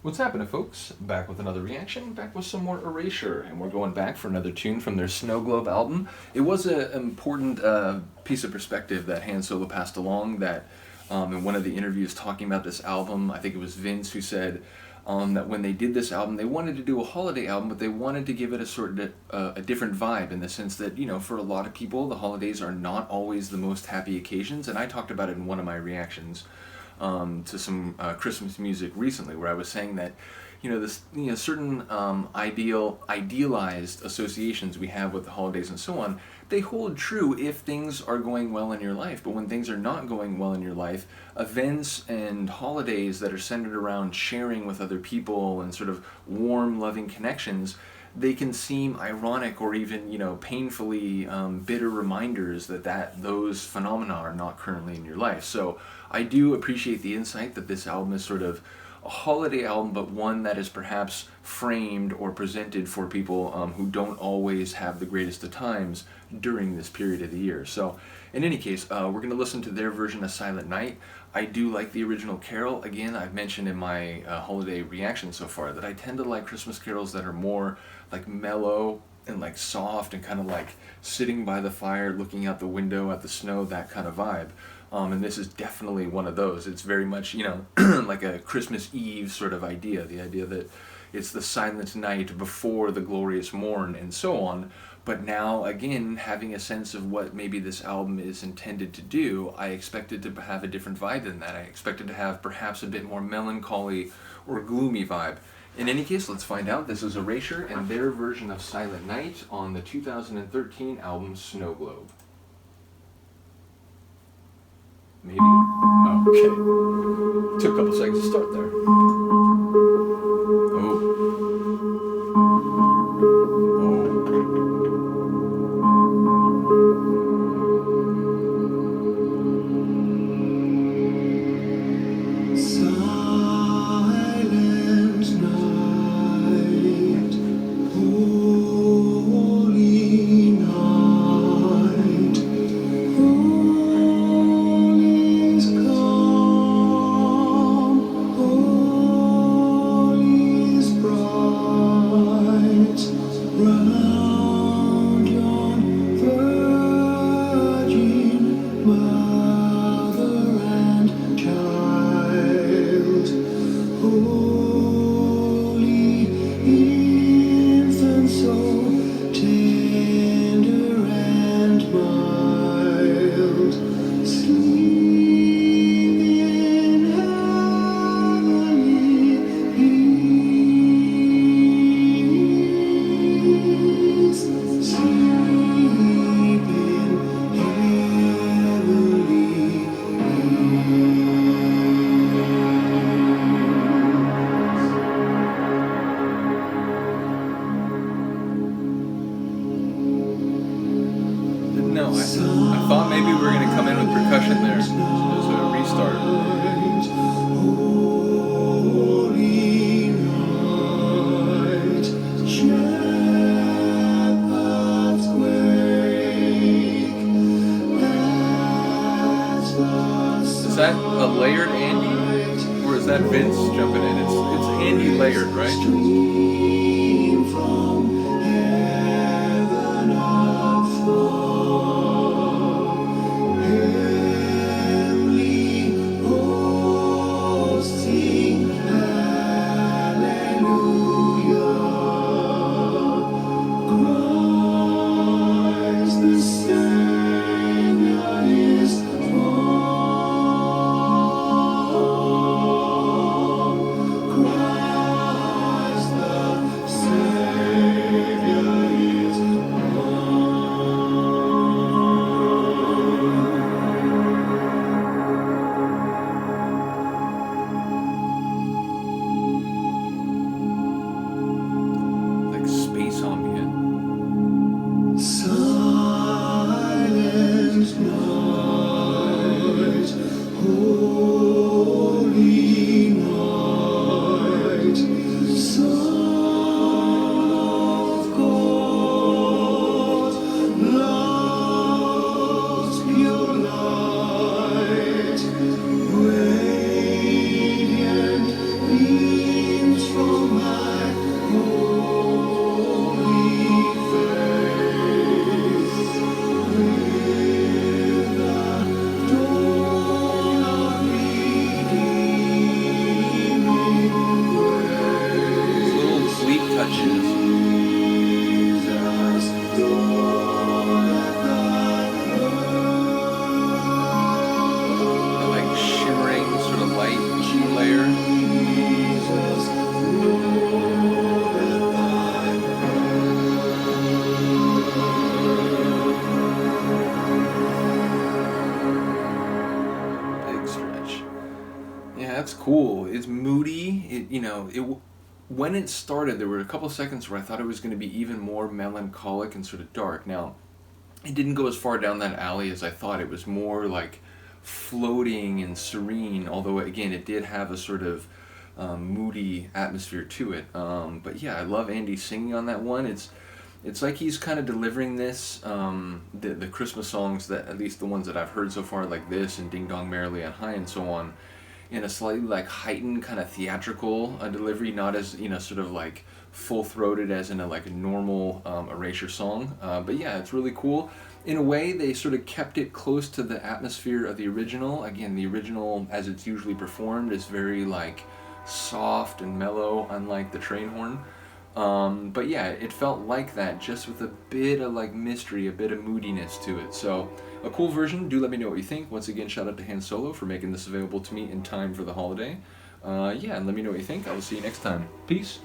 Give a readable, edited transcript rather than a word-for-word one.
What's happening, folks? Back with another reaction, back with some more Erasure, and we're going back for another tune from their Snow Globe album. It was an important piece of perspective that Han Solo passed along, that in one of the interviews talking about this album, I think it was Vince who said that when they did this album, they wanted to do a holiday album, but they wanted to give it a sort of a different vibe, in the sense that, you know, for a lot of people, the holidays are not always the most happy occasions, and I talked about it in one of my reactions to some Christmas music recently, where I was saying that, you know, this, you know, certain idealized associations we have with the holidays and so on, they hold true if things are going well in your life. But when things are not going well in your life, events and holidays that are centered around sharing with other people and sort of warm, loving connections, they can seem ironic or even, you know, painfully bitter reminders that those phenomena are not currently in your life. So I do appreciate the insight that this album is sort of a holiday album, but one that is perhaps framed or presented for people who don't always have the greatest of times during this period of the year. So in any case, we're going to listen to their version of Silent Night. I do like the original carol. Again, I've mentioned in my holiday reaction so far that I tend to like Christmas carols that are more like mellow and like soft and kind of like sitting by the fire, looking out the window at the snow, that kind of vibe. And this is definitely one of those. It's very much, you know, like a Christmas Eve sort of idea, the idea that it's the silent night before the glorious morn and so on. But now, again, having a sense of what maybe this album is intended to do, I expected to have a different vibe than that. I expected to have perhaps a bit more melancholy or gloomy vibe. In any case, let's find out. This is Erasure and their version of Silent Night on the 2013 album Snow Globe. Maybe? Oh, okay. Took a couple seconds to start there. No, I thought maybe we were going to come in with percussion there. So there's a restart. Is that a layered Andy? Or is that Vince jumping in? It's Andy layered, right? you know, when it started, there were a couple seconds where I thought it was going to be even more melancholic and sort of dark. Now, it didn't go as far down that alley as I thought. It was more like floating and serene, although again, it did have a sort of moody atmosphere to it. But yeah, I love Andy singing on that one. It's like he's kind of delivering this, the Christmas songs, that at least the ones that I've heard so far, like this and Ding Dong Merrily on High and so on, in a slightly like heightened kind of theatrical delivery, not as, you know, sort of like full-throated as in a like a normal Erasure song. But yeah, it's really cool. In a way, they sort of kept it close to the atmosphere of the original. Again, the original, as it's usually performed, is very like soft and mellow, unlike the train horn. But yeah, it felt like that, just with a bit of like mystery, a bit of moodiness to it. So a cool version. Do let me know what you think. Once again, shout out to Han Solo for making this available to me in time for the holiday. Yeah, and let me know what you think. I will see you next time. Peace.